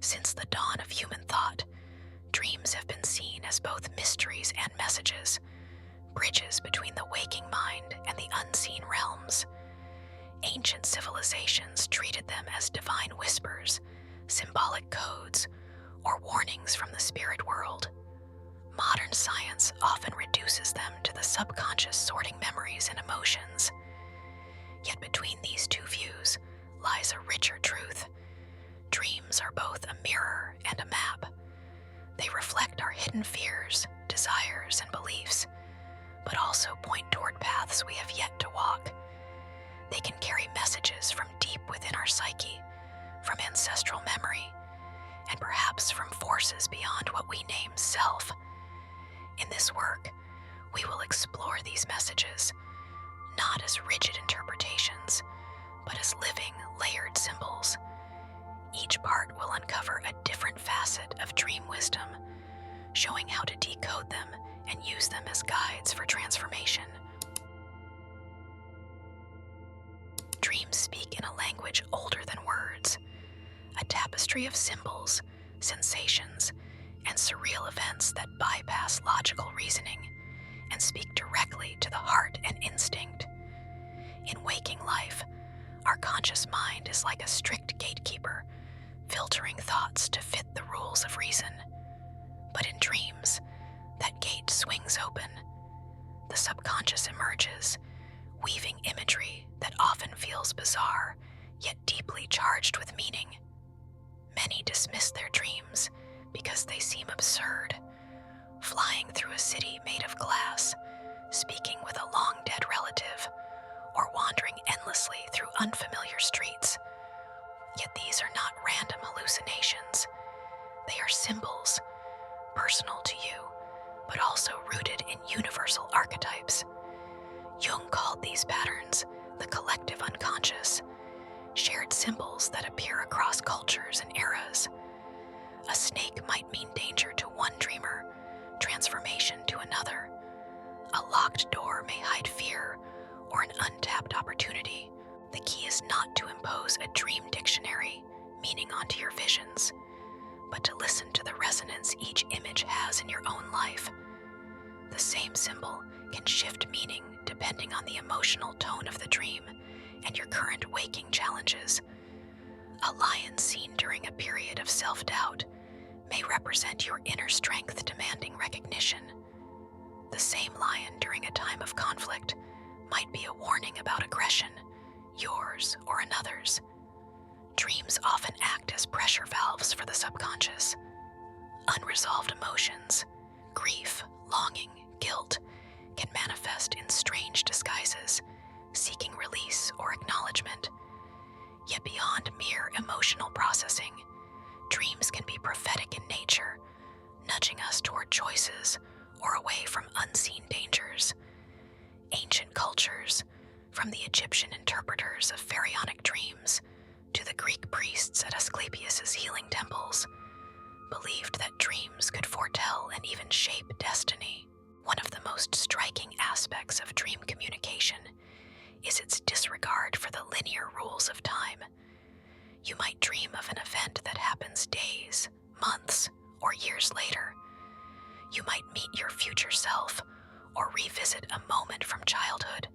Since the dawn of human thought, dreams have been seen as both mysteries and messages, bridges between the waking mind and the unseen realms. Ancient civilizations treated them as divine whispers, symbolic codes, or warnings from the spirit world. Modern science often reduces them to the subconscious, sorting memories and emotions. Yet between these two views lies a richer truth. Dreams are both a mirror and a map. They reflect our hidden fears, desires, and beliefs, but also point toward paths we have yet to walk. They can carry messages from deep within our psyche, from ancestral memory, and perhaps from forces beyond what we name self. In this work, we will explore these messages, not as rigid interpretations, but as living, layered symbols. Each part will uncover a different facet of dream wisdom, showing how to decode them and use them as guides for transformation. Dreams speak in a language older than words, a tapestry of symbols, sensations, and surreal events that bypass logical reasoning and speak directly to the heart and instinct. In waking life, our conscious mind is like a strict gatekeeper, filtering thoughts to fit the rules of reason. But in dreams, that gate swings open. The subconscious emerges, weaving imagery that often feels bizarre, yet deeply charged with meaning. Many dismiss their dreams because they seem absurd, flying through a city made of glass, speaking with a long-dead relative, or wandering endlessly through unfamiliar streets. Yet these are not random hallucinations. They are symbols, personal to you, but also rooted in universal archetypes. Jung called these patterns the collective unconscious, shared symbols that appear across cultures and eras. A snake might mean danger to one dreamer, transformation to another. A locked door may hide fear or an untapped opportunity. The key is not to impose a dream dictionary, meaning onto your visions, but to listen to the resonance each image has in your own life. The same symbol can shift meaning depending on the emotional tone of the dream and your current waking challenges. A lion seen during a period of self-doubt may represent your inner strength demanding recognition. The same lion during a time of conflict might be a warning about aggression, yours or another's. Dreams often act as pressure valves for the subconscious. Unresolved emotions, grief, longing, guilt, can manifest in strange disguises, seeking release or acknowledgement. Yet beyond mere emotional processing, dreams can be prophetic in nature, nudging us toward choices or away from unseen dangers. Ancient cultures, from the Egyptian interpreters of pharaonic dreams to the Greek priests at Asclepius's healing temples, believed that dreams could foretell and even shape destiny. One of the most striking aspects of dream communication is its disregard for the linear rules of time. You might dream of an event that happens days, months, or years later. You might meet your future self or revisit a moment from childhood,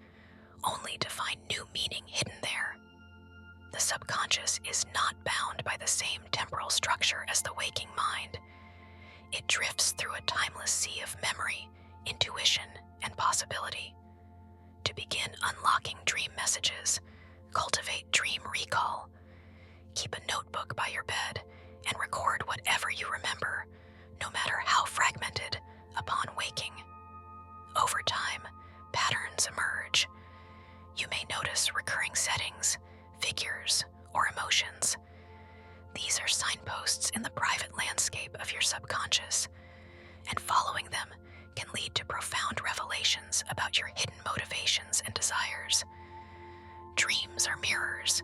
only to find new meaning hidden there. The subconscious is not bound by the same temporal structure as the waking mind. It drifts through a timeless sea of memory, intuition, and possibility. To begin unlocking dream messages, cultivate dream recall. Keep a notebook by your bed and record whatever you remember, no matter how fragmented, upon waking. Over time, patterns emerge. You may notice recurring settings, figures, or emotions. These are signposts in the private landscape of your subconscious, and following them can lead to profound revelations about your hidden motivations and desires. Dreams are mirrors,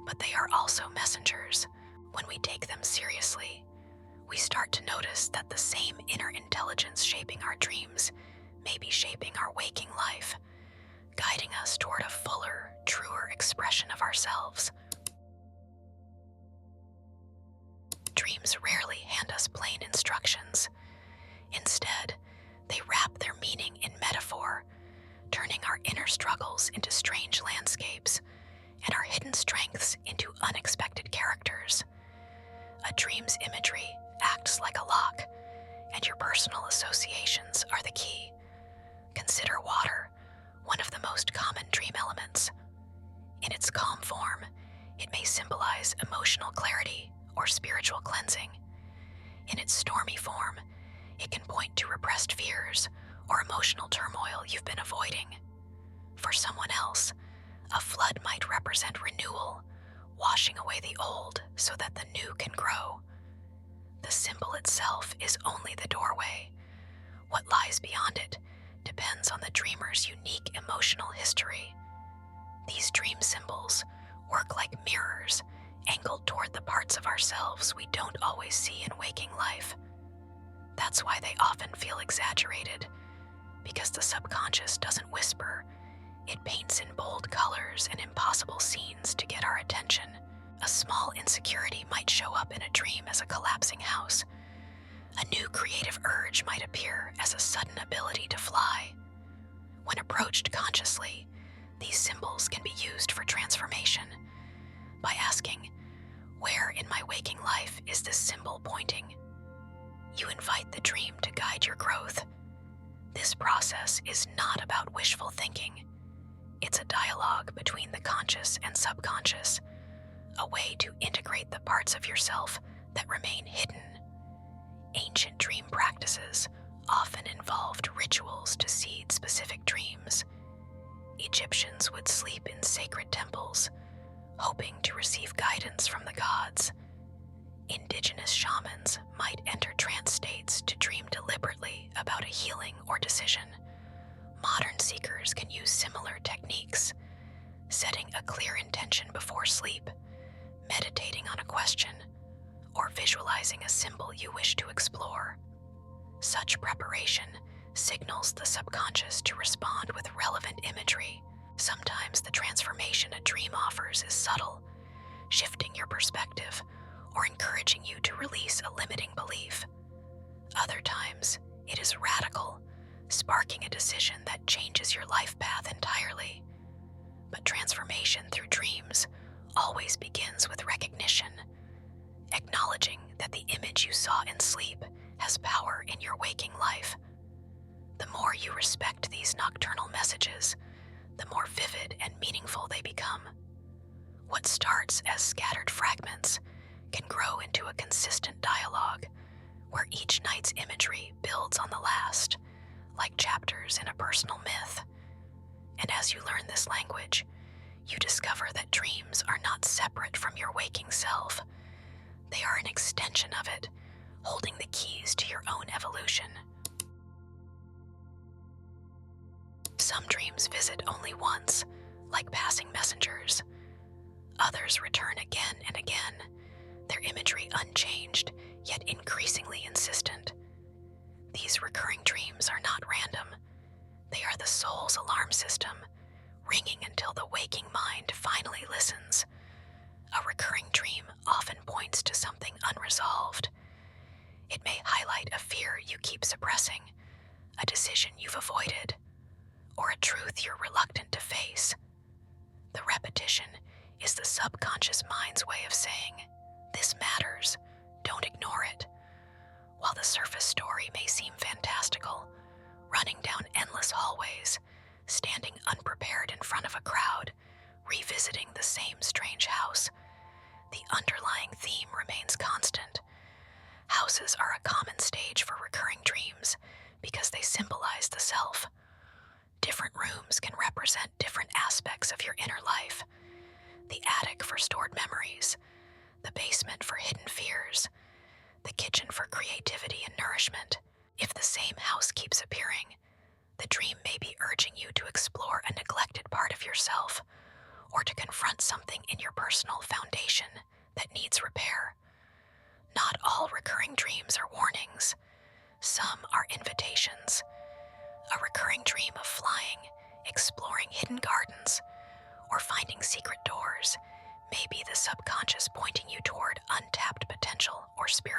but they are also messengers. When we take them seriously, we start to notice that the same inner intelligence shaping our dreams may be shaping our waking life, guiding us toward a fuller, truer expression of ourselves. Dream dreams rarely hand us plain instructions. Instead, they wrap their meaning in metaphor, turning our inner struggles into strange landscapes and our hidden strengths into unexpected characters. A dream's imagery acts like a lock, and your personal associations are the key. Consider water, one of the most common dream elements. In its calm form, it may symbolize emotional clarity or spiritual cleansing. In its stormy form, it can point to repressed fears or emotional turmoil you've been avoiding. For someone else, a flood might represent renewal, washing away the old so that the new can grow. The symbol itself is only the doorway. What lies beyond it depends on the dreamer's unique emotional history. These dream symbols work like mirrors, angled toward the parts of ourselves we don't always see in waking life. That's why they often feel exaggerated, because the subconscious doesn't whisper. It paints in bold colors and impossible scenes to get our attention. A small insecurity might show up in a dream as a collapsing house. A new creative urge might appear as a sudden ability to fly. When approached consciously, these symbols can be used for transformation. By asking, "Where in my waking life is this symbol pointing?" you invite the dream to guide your growth. This process is not about wishful thinking. It's a dialogue between the conscious and subconscious, a way to integrate the parts of yourself that remain hidden. Ancient dream practices often involved rituals to seed specific dreams. Egyptians would sleep in sacred temples, hoping to receive guidance from the gods. Indigenous shamans might enter trance states to dream deliberately about a healing or decision. Modern seekers can use similar techniques, setting a clear intention before sleep, meditating on a question, or visualizing a symbol you wish to explore. Such preparation signals the subconscious to respond with relevant imagery. Sometimes the transformation a dream offers is subtle, shifting your perspective or encouraging you to release a limiting belief. Other times, it is radical, sparking a decision that changes your life path entirely. But transformation through dreams always begins with recognition, acknowledging that the image you saw in sleep has power in your waking life. The more you respect these nocturnal messages, the more vivid and meaningful they become. What starts as scattered fragments can grow into a consistent dialogue where each night's imagery builds on the last, like chapters in a personal myth. And as you learn this language, you discover that dreams are not separate from your waking self. They are an extension of it, holding the keys to your own evolution. Some dreams visit only once, like passing messengers. Others return again and again, their imagery unchanged, yet increasingly insistent. These recurring dreams are not random. They are the soul's alarm system, ringing until the waking mind finally listens. A recurring dream often points to something unresolved. It may highlight a fear you keep suppressing, a decision you've avoided, or a truth you're reluctant to face. The repetition is the subconscious mind's way of saying, "This matters, don't ignore it." While the surface story may seem fantastical, running down endless hallways, standing unprepared in front of a crowd, revisiting the same strange house, the underlying theme remains constant. Houses are a common stage for recurring dreams because they symbolize the self. Different rooms can represent different aspects of your inner life. The attic for stored memories, the basement for hidden fears, the kitchen for creativity and nourishment. If the same house keeps appearing, the dream may be urging you to explore a neglected part of yourself or to confront something in your personal foundation that needs repair. Not all recurring dreams are warnings. Some are invitations. A recurring dream of flying, exploring hidden gardens, or finding secret doors may be the subconscious pointing you toward untapped potential or spiritual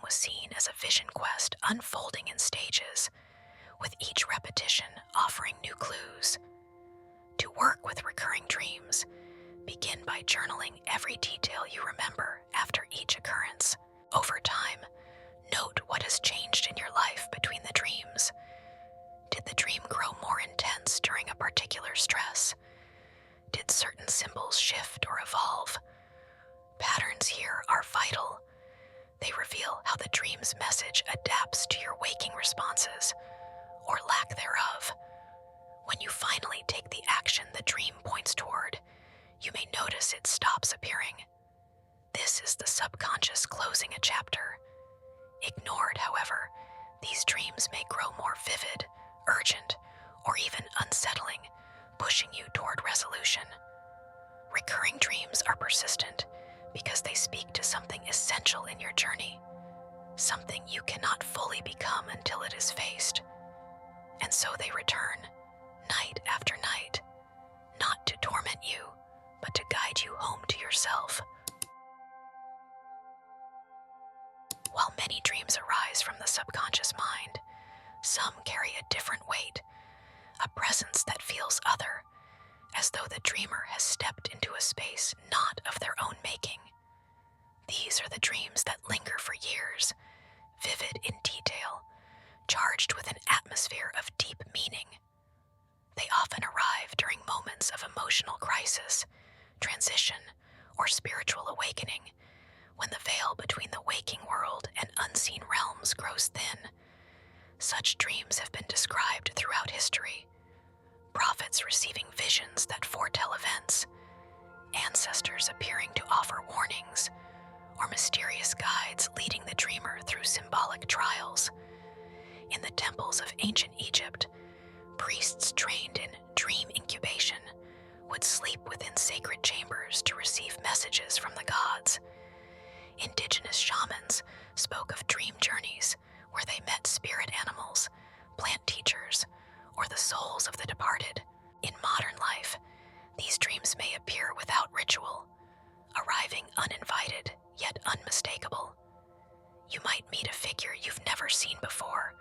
was seen as a vision quest unfolding in stages, with each repetition offering new clues. To work with recurring dreams, begin by journaling every detail you remember after each occurrence. Over time, note what has changed in your life between the dreams. Did the dream grow more intense during a particular stress? Did certain symbols shift or evolve? Patterns here are vital. They reveal how the dream's message adapts to your waking responses, or lack thereof. When you finally take the action the dream points toward, you may notice it stops appearing. This is the subconscious closing a chapter. Ignored, however, these dreams may grow more vivid, urgent, or even unsettling, pushing you toward resolution. Recurring dreams are persistent because they speak to something essential in your journey, something you cannot fully become until it is faced. And so they return, night after night, not to torment you, but to guide you home to yourself. While many dreams arise from the subconscious mind, some carry a different weight, a presence that feels other, as though the dreamer has stepped into a space not of their own making. These are the dreams that linger for years, vivid in detail, charged with an atmosphere of deep meaning. They often arrive during moments of emotional crisis, transition, or spiritual awakening, when the veil between the waking world and unseen realms grows thin. Such dreams have been described throughout history. Prophets receiving visions that foretell events, ancestors appearing to offer warnings, or mysterious guides leading the dreamer through symbolic trials. In the temples of ancient Egypt, priests trained in dream incubation would sleep within sacred chambers to receive messages from the gods. Indigenous shamans spoke of dream journeys where they met spirit animals, plant teachers, or the souls of the departed. In modern life, these dreams may appear without ritual, arriving uninvited yet unmistakable. You might meet a figure you've never seen before,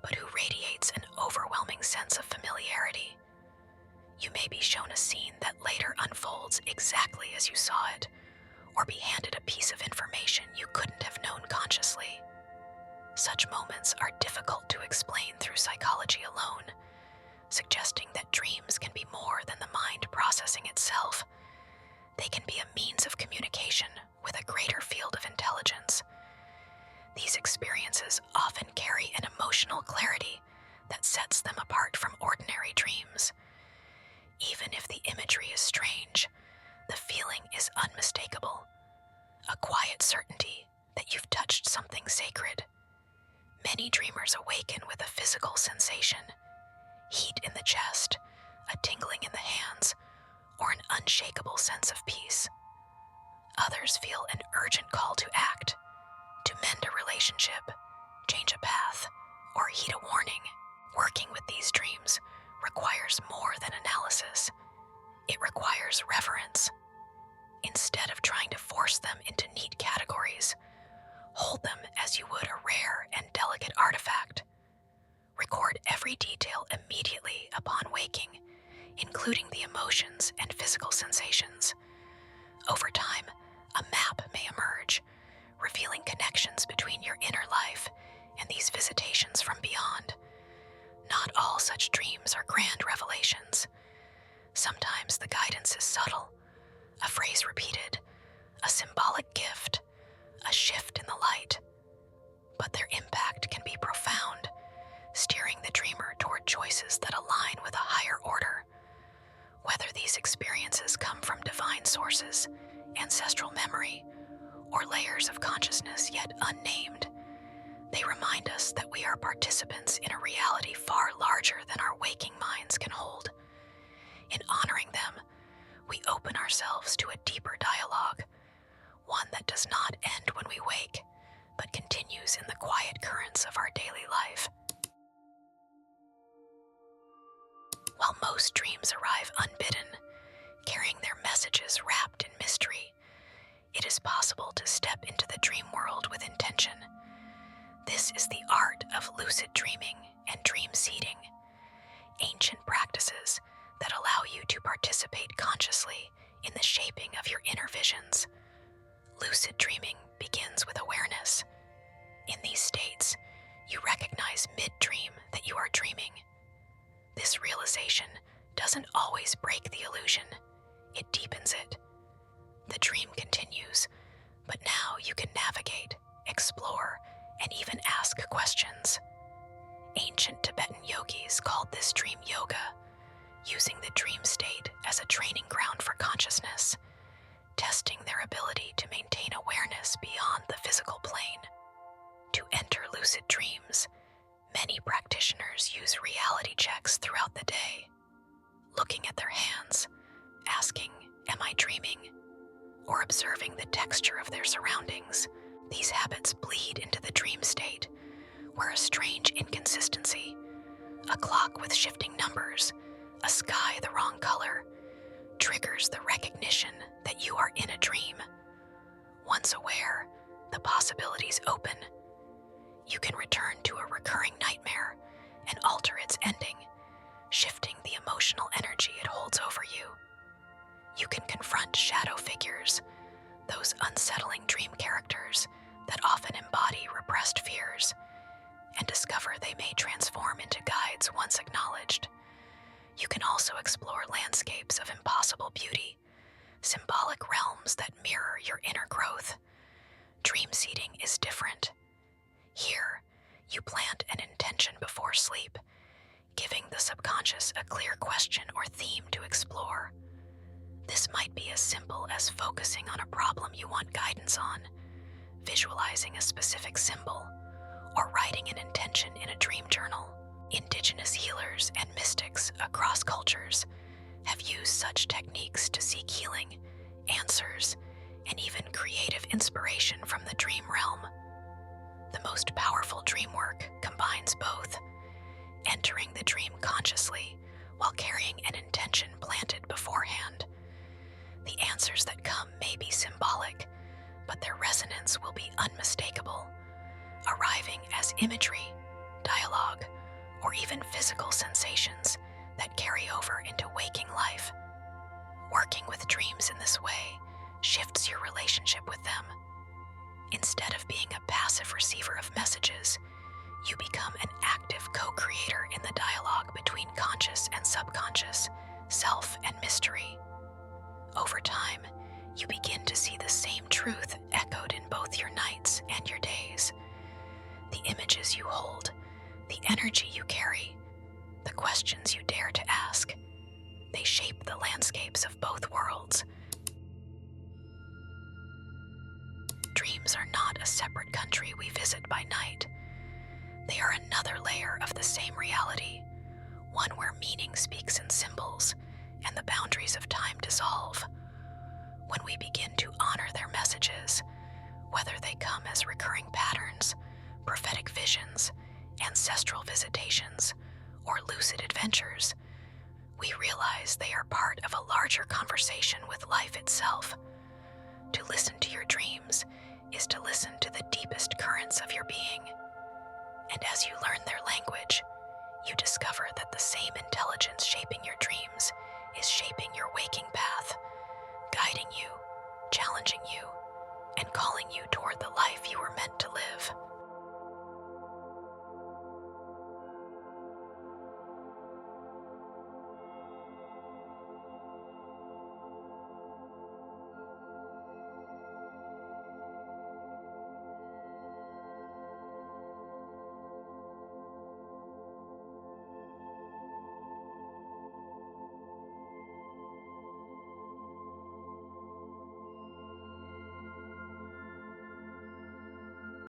but who radiates an overwhelming sense of familiarity. You may be shown a scene that later unfolds exactly as you saw it, or be handed a piece of information you couldn't have known consciously. Such moments are difficult to explain through psychology alone, suggesting that dreams can be more than the mind processing itself. They can be a means of communication with a greater field of intelligence. These experiences often carry an emotional clarity that sets them apart from ordinary dreams. Even if the imagery is strange, the feeling is unmistakable, a quiet certainty that you've touched something sacred. Many dreamers awaken with a physical sensation, heat in the chest, a tingling in the hands, or an unshakable sense of peace. Others feel an urgent call to act, to mend a relationship, change a path, or heed a warning. Working with these dreams requires more than analysis. It requires reverence. Instead of trying to force them into neat categories, hold them as you would a rare and delicate artifact. Record every detail immediately upon waking, including the emotions and physical sensations. Over time, a map may emerge, revealing connections between your inner life and these visitations from beyond. Not all such dreams are grand revelations. Sometimes the guidance is subtle, a phrase repeated, a symbolic gift, a shift in the light. But their impact can be profound, steering the dreamer toward choices that align with a higher order. Whether these experiences come from divine sources, ancestral memory, or layers of consciousness yet unnamed, they remind us that we are participants in a reality far larger than our waking minds can hold. In honoring them, we open ourselves to a deeper dialogue, one that does not end when we wake, but continues in the quiet currents of our daily life. While most dreams arrive unbidden, carrying their messages wrapped in mystery, it is possible to step into the dream world with intention, participate consciously in the shaping of your inner visions. Lucid dreaming begins with awareness. In these states, you recognize mid-dream that you are dreaming. This realization doesn't always break the illusion, it deepens it. The dream continues, but now you can navigate, explore, and even ask questions. Ancient Tibetan yogis called this dream yoga, using the dream state as a training ground for consciousness, testing their ability to maintain awareness beyond the physical plane. To enter lucid dreams, many practitioners use reality checks throughout the day, looking at their hands, asking, "Am I dreaming?" or observing the texture of their surroundings. These habits bleed into the dream state, where a strange inconsistency, a clock with shifting numbers, a sky the wrong color, triggers the recognition that you are in a dream. Once aware, the possibilities open. You can return to a recurring nightmare and alter its ending, shifting the emotional energy it holds over you. You can confront shadow figures, those unsettling dream characters that often embody repressed fears, and discover they may transform into guides once acknowledged. You can also explore landscapes of impossible beauty, symbolic realms that mirror your inner growth. Dream seeding is different. Here, you plant an intention before sleep, giving the subconscious a clear question or theme to explore. This might be as simple as focusing on a problem you want guidance on, visualizing a specific symbol, or writing an intention in a dream journal. Indigenous healers and mystics across cultures have used such techniques to seek healing, answers, and even creative inspiration from the dream realm. The most powerful dream work combines both, entering the dream consciously while carrying an intention planted beforehand. The answers that come may be symbolic, but their resonance will be unmistakable, arriving as imagery, dialogue, or even physical sensations that carry over into waking life. Working with dreams in this way shifts your relationship with them. Instead of being a passive receiver of messages, you become an active co-creator in the dialogue between conscious and subconscious, self and mystery. Over time, you begin to see the same truth echoed in both your nights and your days. The images you hold, the energy you carry, the questions you dare to ask, they shape the landscapes of both worlds. Dreams are not a separate country we visit by night. They are another layer of the same reality, one where meaning speaks in symbols and the boundaries of time dissolve. When we begin to honor their messages, whether they come as recurring patterns, prophetic visions, ancestral visitations, or lucid adventures, we realize they are part of a larger conversation with life itself. To listen to your dreams is to listen to the deepest currents of your being. And as you learn their language, you discover that the same intelligence shaping your dreams is shaping your waking path, guiding you, challenging you, and calling you toward the life you were meant